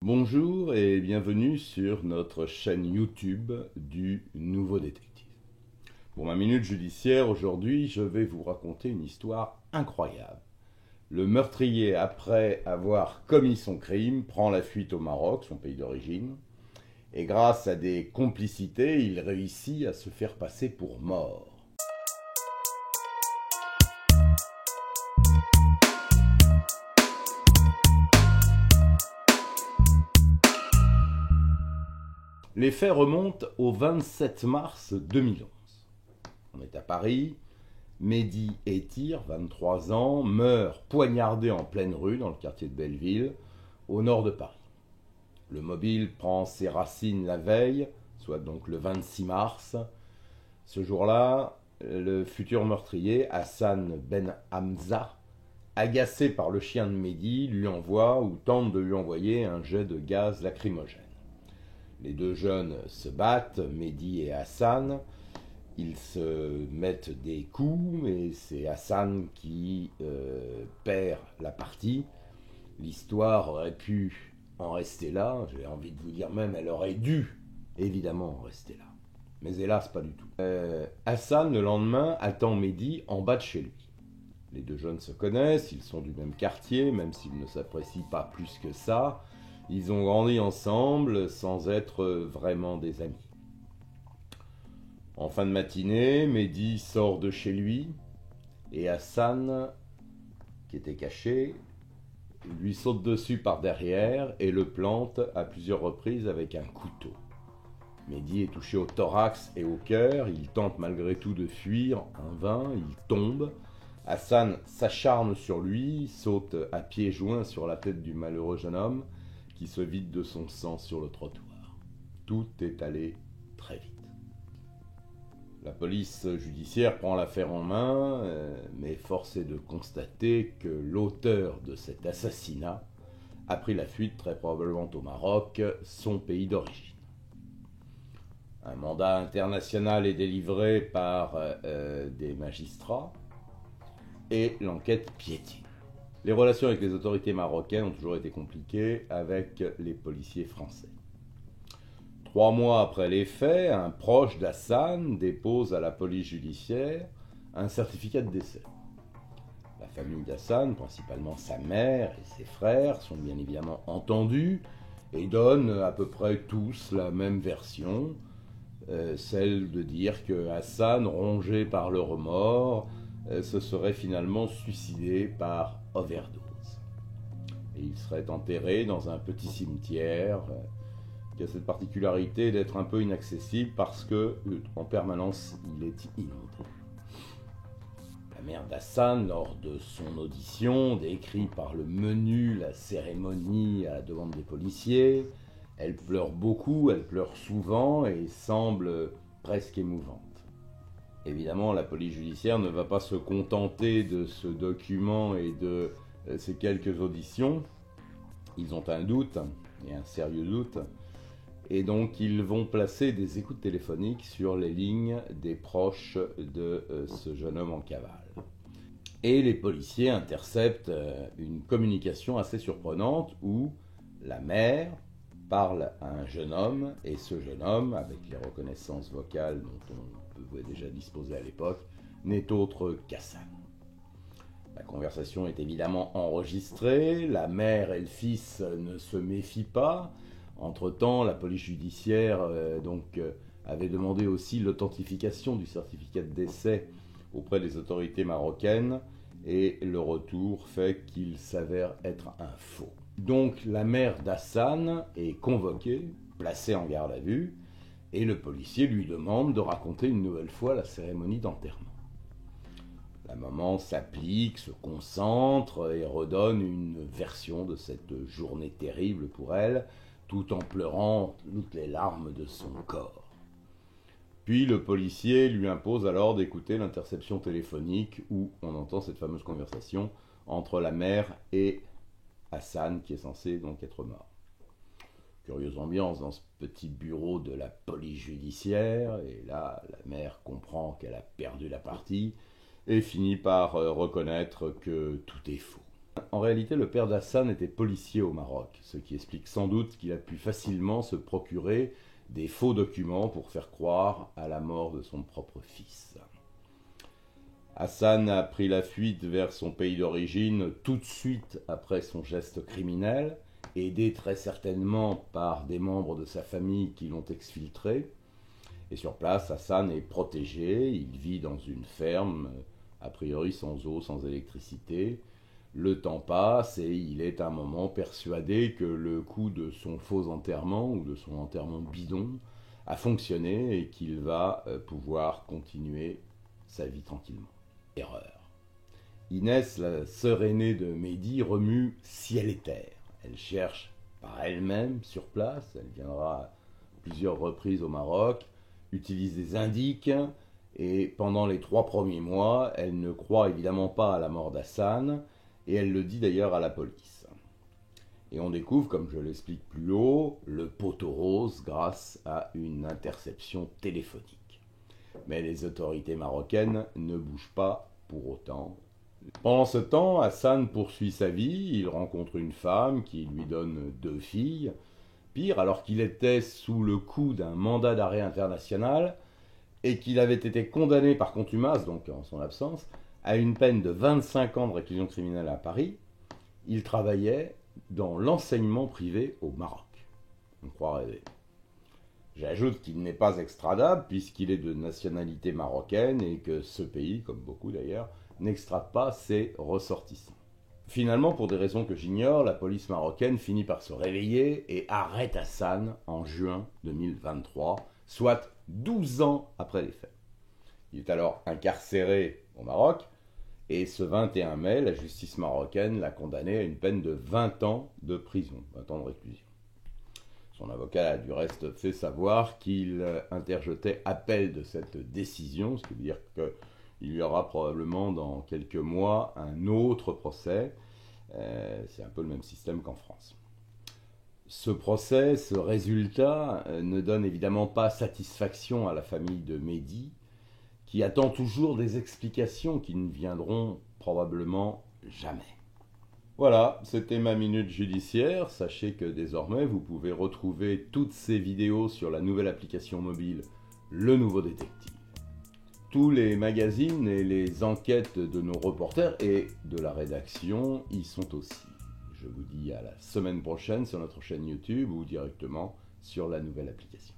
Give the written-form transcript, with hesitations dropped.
Bonjour et bienvenue sur notre chaîne YouTube du Nouveau Détective. Pour ma minute judiciaire, aujourd'hui, je vais vous raconter une histoire incroyable. Le meurtrier, après avoir commis son crime, prend la fuite au Maroc, son pays d'origine, et grâce à des complicités, il réussit à se faire passer pour mort. Les faits remontent au 27 mars 2011. On est à Paris. Mehdi Etir, 23 ans, meurt poignardé en pleine rue dans le quartier de Belleville, au nord de Paris. Le mobile prend ses racines la veille, soit donc le 26 mars. Ce jour-là, le futur meurtrier, Hassan Ben Hamza, agacé par le chien de Mehdi, lui envoie ou tente de lui envoyer un jet de gaz lacrymogène. Les deux jeunes se battent, Mehdi et Hassan. Ils se mettent des coups, et c'est Hassan qui perd la partie. L'histoire aurait pu en rester là, j'ai envie de vous dire même, elle aurait dû évidemment en rester là. Mais hélas, pas du tout. Hassan, le lendemain, attend Mehdi en bas de chez lui. Les deux jeunes se connaissent, ils sont du même quartier, même s'ils ne s'apprécient pas plus que ça. Ils ont grandi ensemble sans être vraiment des amis. En fin de matinée, Mehdi sort de chez lui et Hassan, qui était caché, lui saute dessus par derrière et le plante à plusieurs reprises avec un couteau. Mehdi est touché au thorax et au cœur, il tente malgré tout de fuir, en vain, il tombe. Hassan s'acharne sur lui, saute à pieds joints sur la tête du malheureux jeune homme qui se vide de son sang sur le trottoir. Tout est allé très vite. La police judiciaire prend l'affaire en main, mais force est de constater que l'auteur de cet assassinat a pris la fuite très probablement au Maroc, son pays d'origine. Un mandat international est délivré par des magistrats et l'enquête piétine. Les relations avec les autorités marocaines ont toujours été compliquées avec les policiers français. 3 mois après les faits, un proche d'Hassan dépose à la police judiciaire un certificat de décès. La famille d'Hassan, principalement sa mère et ses frères, sont bien évidemment entendus et donnent à peu près tous la même version, celle de dire que Hassan, rongé par le remords, se serait finalement suicidé par overdose. Et il serait enterré dans un petit cimetière qui a cette particularité d'être un peu inaccessible parce que en permanence il est inondé. La mère d'Hassan, lors de son audition, décrit par le menu la cérémonie à la demande des policiers. Elle pleure beaucoup, elle pleure souvent et semble presque émouvante. Évidemment, la police judiciaire ne va pas se contenter de ce document et de ces quelques auditions. Ils ont un doute, et un sérieux doute, et donc ils vont placer des écoutes téléphoniques sur les lignes des proches de ce jeune homme en cavale. Et les policiers interceptent une communication assez surprenante où la mère parle à un jeune homme, et ce jeune homme, avec les reconnaissances vocales dont on pouvait déjà disposer à l'époque, n'est autre qu'Hassan. La conversation est évidemment enregistrée, la mère et le fils ne se méfient pas. Entre-temps, la police judiciaire avait demandé aussi l'authentification du certificat de décès auprès des autorités marocaines, et le retour fait qu'il s'avère être un faux. Donc la mère d'Hassan est convoquée, placée en garde à vue, et le policier lui demande de raconter une nouvelle fois la cérémonie d'enterrement. La maman s'applique, se concentre et redonne une version de cette journée terrible pour elle, tout en pleurant toutes les larmes de son corps. Puis le policier lui impose alors d'écouter l'interception téléphonique où on entend cette fameuse conversation entre la mère et Hassan, qui est censé donc être mort. Curieuse ambiance dans ce petit bureau de la police judiciaire, et là, la mère comprend qu'elle a perdu la partie et finit par reconnaître que tout est faux. En réalité, le père d'Hassan était policier au Maroc, ce qui explique sans doute qu'il a pu facilement se procurer des faux documents pour faire croire à la mort de son propre fils. Hassan a pris la fuite vers son pays d'origine tout de suite après son geste criminel, aidé très certainement par des membres de sa famille qui l'ont exfiltré. Et sur place, Hassan est protégé, il vit dans une ferme, a priori sans eau, sans électricité. Le temps passe et il est à un moment persuadé que le coup de son faux enterrement ou de son enterrement bidon a fonctionné et qu'il va pouvoir continuer sa vie tranquillement. Erreur. Inès, la sœur aînée de Mehdi, remue ciel et terre. Elle cherche par elle-même sur place, elle viendra à plusieurs reprises au Maroc, utilise des indices et pendant les 3 premiers mois, elle ne croit évidemment pas à la mort d'Hassan et elle le dit d'ailleurs à la police. Et on découvre, comme je l'explique plus haut, le poteau rose grâce à une interception téléphonique. Mais les autorités marocaines ne bougent pas pour autant. Pendant ce temps, Hassan poursuit sa vie, il rencontre une femme qui lui donne 2 filles. Pire, alors qu'il était sous le coup d'un mandat d'arrêt international et qu'il avait été condamné par contumace, donc en son absence, à une peine de 25 ans de réclusion criminelle à Paris, il travaillait dans l'enseignement privé au Maroc. On croit rêver. J'ajoute qu'il n'est pas extradable puisqu'il est de nationalité marocaine et que ce pays, comme beaucoup d'ailleurs, n'extrade pas ses ressortissants. Finalement, pour des raisons que j'ignore, la police marocaine finit par se réveiller et arrête Hassan en juin 2023, soit 12 ans après les faits. Il est alors incarcéré au Maroc et ce 21 mai, la justice marocaine l'a condamné à une peine de 20 ans de prison, 20 ans de réclusion. Son avocat a du reste fait savoir qu'il interjetait appel de cette décision, ce qui veut dire qu'il y aura probablement dans quelques mois un autre procès. C'est un peu le même système qu'en France. Ce procès, ce résultat, ne donne évidemment pas satisfaction à la famille de Mehdi, qui attend toujours des explications qui ne viendront probablement jamais. Voilà, c'était ma minute judiciaire. Sachez que désormais, vous pouvez retrouver toutes ces vidéos sur la nouvelle application mobile Le Nouveau Détective. Tous les magazines et les enquêtes de nos reporters et de la rédaction y sont aussi. Je vous dis à la semaine prochaine sur notre chaîne YouTube ou directement sur la nouvelle application.